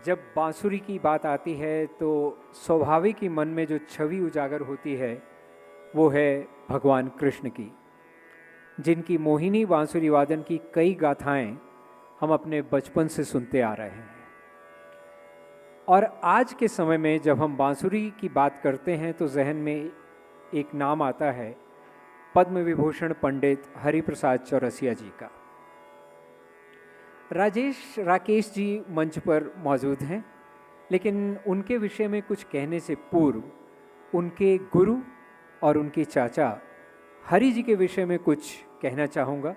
जब बांसुरी की बात आती है तो स्वाभाविक ही मन में जो छवि उजागर होती है वो है भगवान कृष्ण की, जिनकी मोहिनी बांसुरी वादन की कई गाथाएं हम अपने बचपन से सुनते आ रहे हैं। और आज के समय में जब हम बांसुरी की बात करते हैं तो जहन में एक नाम आता है पद्म विभूषण पंडित हरिप्रसाद चौरसिया जी का। राकेश जी मंच पर मौजूद हैं, लेकिन उनके विषय में कुछ कहने से पूर्व उनके गुरु और उनके चाचा हरि जी के विषय में कुछ कहना चाहूँगा।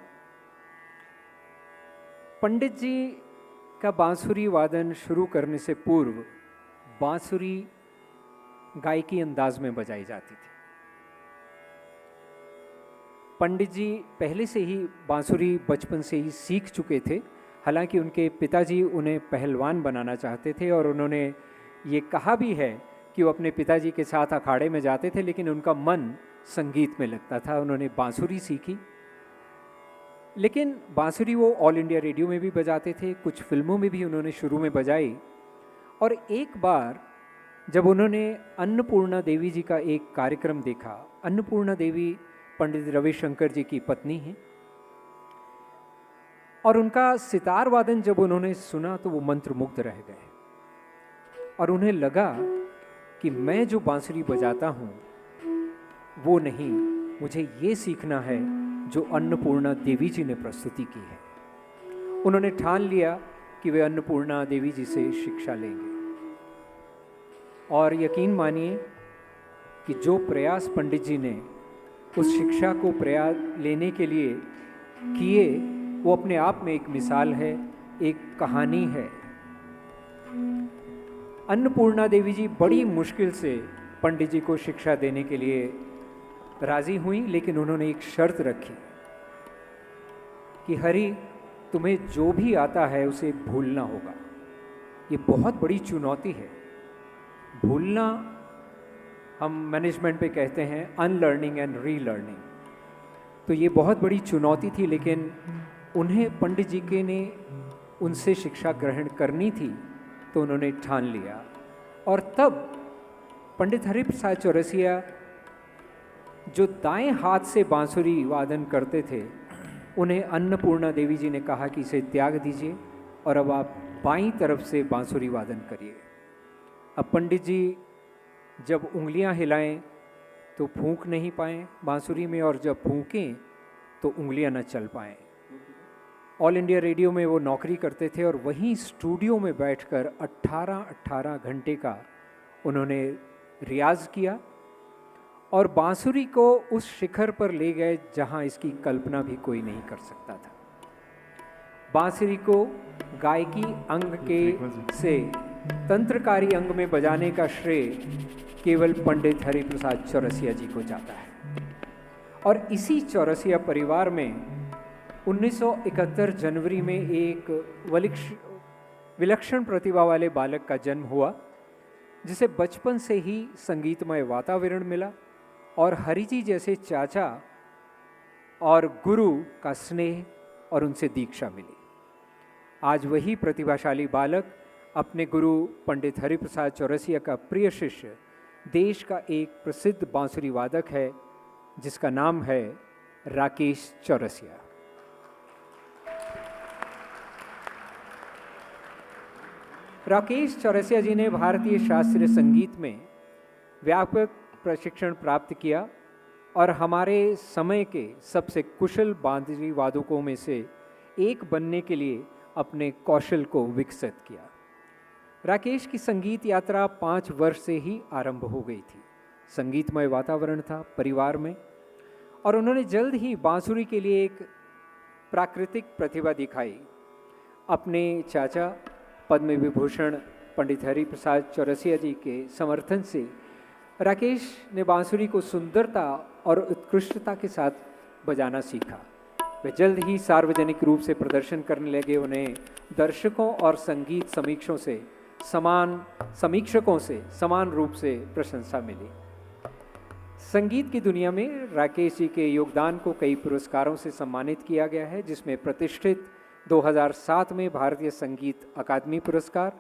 पंडित जी का बांसुरी वादन शुरू करने से पूर्व बांसुरी गायकी अंदाज में बजाई जाती थी। पंडित जी पहले से ही बांसुरी बचपन से ही सीख चुके थे। हालांकि उनके पिताजी उन्हें पहलवान बनाना चाहते थे और उन्होंने ये कहा भी है कि वो अपने पिताजी के साथ अखाड़े में जाते थे, लेकिन उनका मन संगीत में लगता था। उन्होंने बांसुरी सीखी, लेकिन बांसुरी वो ऑल इंडिया रेडियो में भी बजाते थे, कुछ फिल्मों में भी उन्होंने शुरू में बजाई। और एक बार जब उन्होंने अन्नपूर्णा देवी जी का एक कार्यक्रम देखा, अन्नपूर्णा देवी पंडित रविशंकर जी की पत्नी हैं, और उनका सितार वादन जब उन्होंने सुना तो वो मंत्रमुग्ध रह गए और उन्हें लगा कि मैं जो बांसुरी बजाता हूँ वो नहीं, मुझे ये सीखना है जो अन्नपूर्णा देवी जी ने प्रस्तुति की है। उन्होंने ठान लिया कि वे अन्नपूर्णा देवी जी से शिक्षा लेंगे। और यकीन मानिए कि जो प्रयास पंडित जी ने उस शिक्षा को प्रयास लेने के लिए किए वो अपने आप में एक मिसाल है, एक कहानी है। अन्नपूर्णा देवी जी बड़ी मुश्किल से पंडित जी को शिक्षा देने के लिए राजी हुई, लेकिन उन्होंने एक शर्त रखी कि हरि, तुम्हें जो भी आता है उसे भूलना होगा। ये बहुत बड़ी चुनौती है। भूलना हम मैनेजमेंट पे कहते हैं अनलर्निंग एंड रीलर्निंग। तो ये बहुत बड़ी चुनौती थी, लेकिन उन्हें पंडित जी के ने उनसे शिक्षा ग्रहण करनी थी, तो उन्होंने ठान लिया। और तब पंडित हरिप्रसाद चौरसिया जो दाएं हाथ से बांसुरी वादन करते थे, उन्हें अन्नपूर्णा देवी जी ने कहा कि इसे त्याग दीजिए और अब आप बाईं तरफ से बांसुरी वादन करिए। अब पंडित जी जब उंगलियां हिलाएं तो फूंक नहीं पाएं बांसुरी में, और जब फूंकें तो उंगलियां न चल पाएं। ऑल इंडिया रेडियो में वो नौकरी करते थे और वहीं स्टूडियो में बैठकर 18 घंटे का उन्होंने रियाज किया और बांसुरी को उस शिखर पर ले गए जहां इसकी कल्पना भी कोई नहीं कर सकता था। बांसुरी को गायकी अंग के से तंत्रकारी अंग में बजाने का श्रेय केवल पंडित हरिप्रसाद चौरसिया जी को जाता है। और इसी चौरसिया परिवार में 1971 जनवरी में एक विलक्षण प्रतिभा वाले बालक का जन्म हुआ, जिसे बचपन से ही संगीतमय वातावरण मिला और हरि जी जैसे चाचा और गुरु का स्नेह और उनसे दीक्षा मिली। आज वही प्रतिभाशाली बालक अपने गुरु पंडित हरिप्रसाद चौरसिया का प्रिय शिष्य, देश का एक प्रसिद्ध बांसुरी वादक है जिसका नाम है राकेश चौरसिया। राकेश चौरसिया जी ने भारतीय शास्त्रीय संगीत में व्यापक प्रशिक्षण प्राप्त किया और हमारे समय के सबसे कुशल बांसुरी वादकों में से एक बनने के लिए अपने कौशल को विकसित किया। राकेश की संगीत यात्रा 5 वर्ष से ही आरंभ हो गई थी। संगीतमय वातावरण था परिवार में और उन्होंने जल्द ही बांसुरी के लिए एक प्राकृतिक प्रतिभा दिखाई। अपने चाचा पद्म विभूषण पंडित हरिप्रसाद चौरसिया जी के समर्थन से राकेश ने बांसुरी को सुंदरता और उत्कृष्टता के साथ बजाना सीखा। वे जल्द ही सार्वजनिक रूप से प्रदर्शन करने लगे। उन्हें दर्शकों और संगीत समीक्षकों से समान रूप से प्रशंसा मिली। संगीत की दुनिया में राकेश जी के योगदान को कई पुरस्कारों से सम्मानित किया गया है, जिसमें प्रतिष्ठित 2007 में भारतीय संगीत अकादमी पुरस्कार,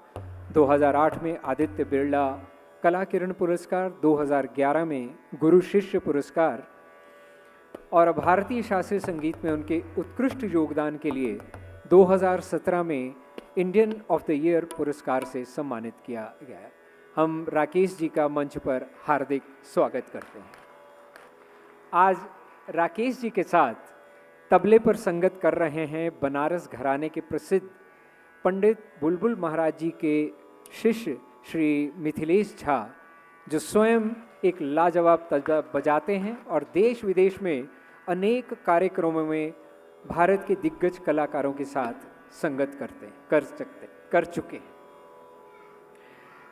2008 में आदित्य बिरला कला किरण पुरस्कार, 2011 में गुरु शिष्य पुरस्कार और भारतीय शास्त्रीय संगीत में उनके उत्कृष्ट योगदान के लिए 2017 में इंडियन ऑफ द ईयर पुरस्कार से सम्मानित किया गया। हम राकेश जी का मंच पर हार्दिक स्वागत करते हैं। आज राकेश जी के साथ तबले पर संगत कर रहे हैं बनारस घराने के प्रसिद्ध पंडित बुलबुल महाराज जी के शिष्य श्री मिथिलेश झा, जो स्वयं एक लाजवाब तबला बजाते हैं और देश विदेश में अनेक कार्यक्रमों में भारत के दिग्गज कलाकारों के साथ संगत कर चुके हैं।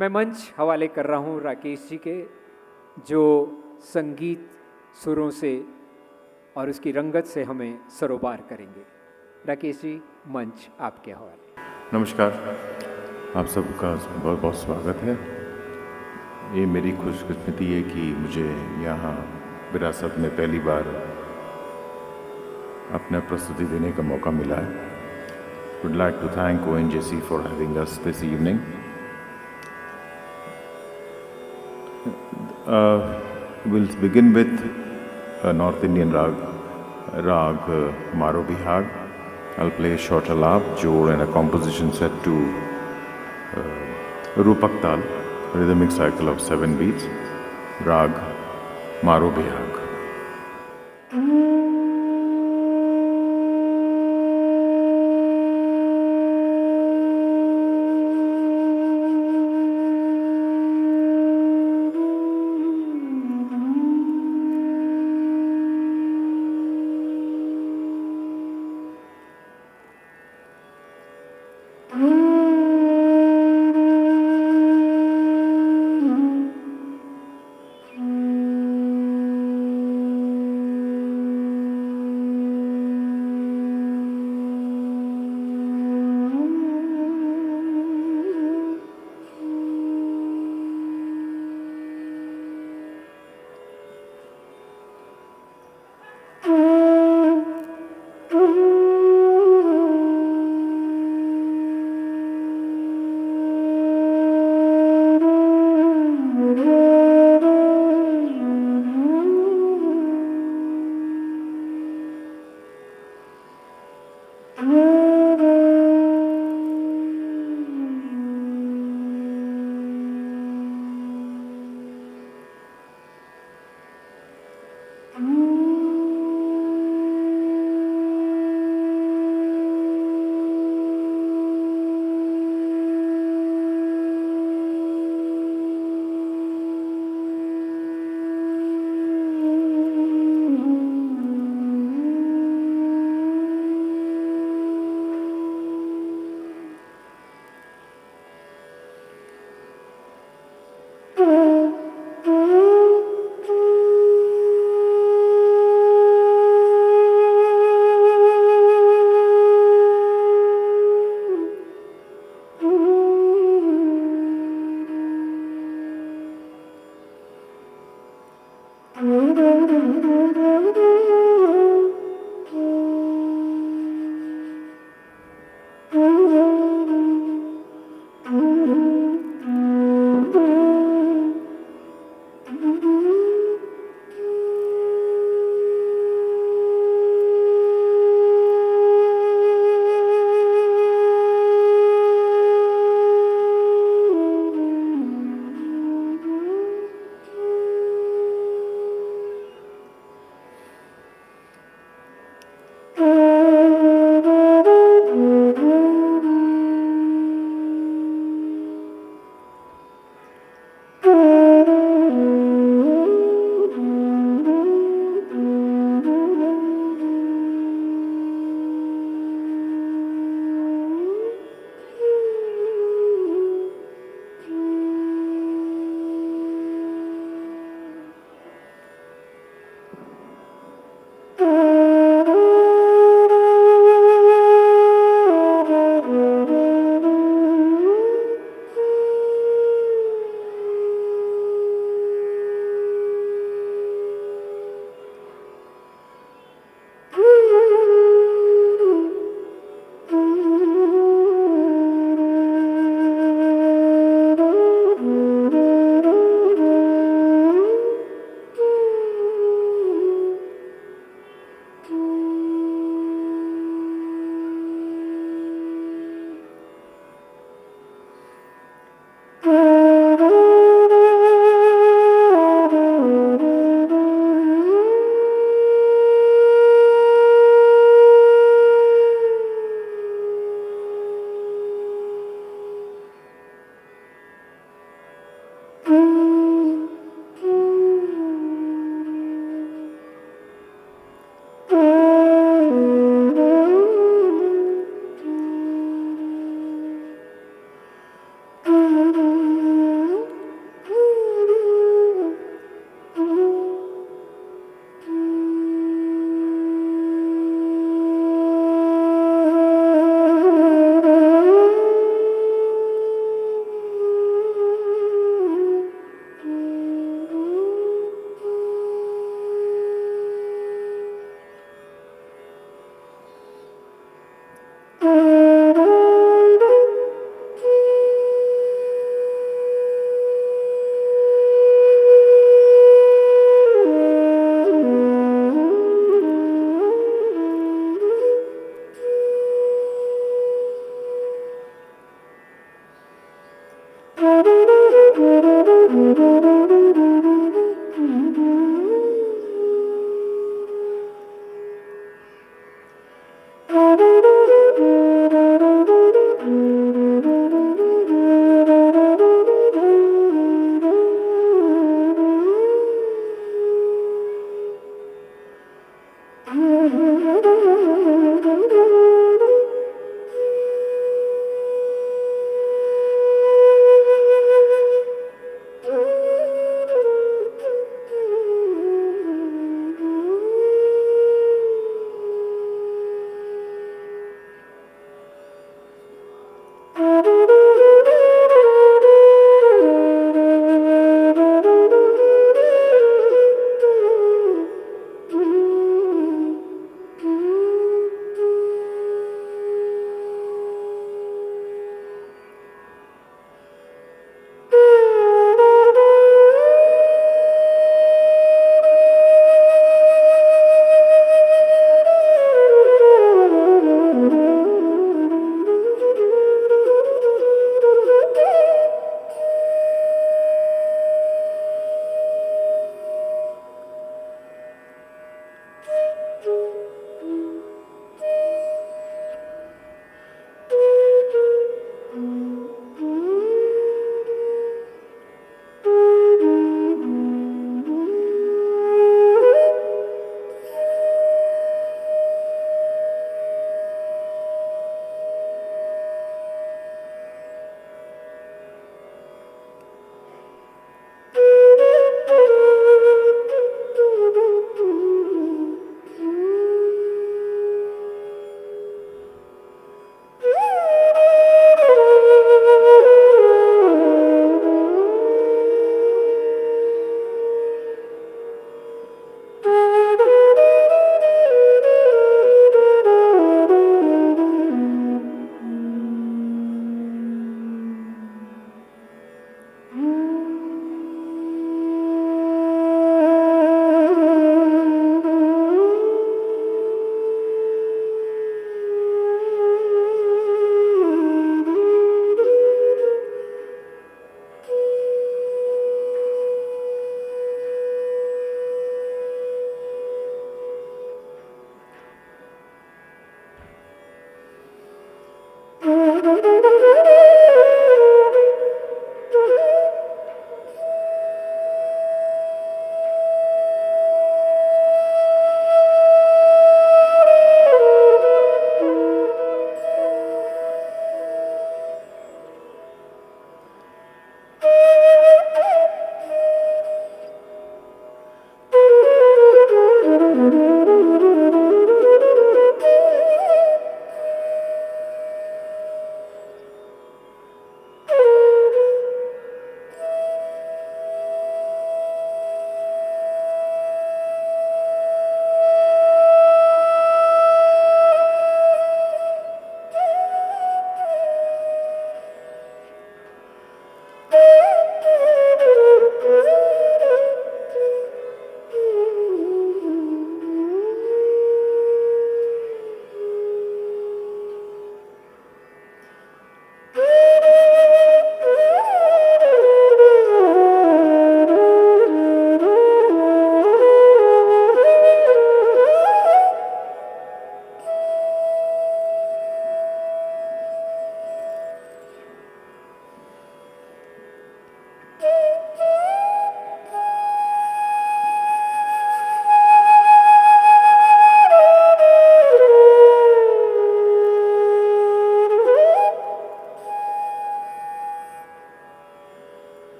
मैं मंच हवाले कर रहा हूं राकेश जी के, जो संगीत सुरों से और उसकी रंगत से हमें सरोबार करेंगे। राकेश जी, मंच आपके हवाले। नमस्कार, आप सबका बहुत बहुत स्वागत है। ये मेरी खुशकिस्मती है कि मुझे यहाँ विरासत में पहली बार अपना प्रस्तुति देने का मौका मिला है। Would like to thank ONGC for having us this evening. We'll begin with a North Indian rag Maro Bihag. I'll play short alap, jod and a composition set to Rupak Tal, rhythmic cycle of 7 beats, rag Maro Bihag.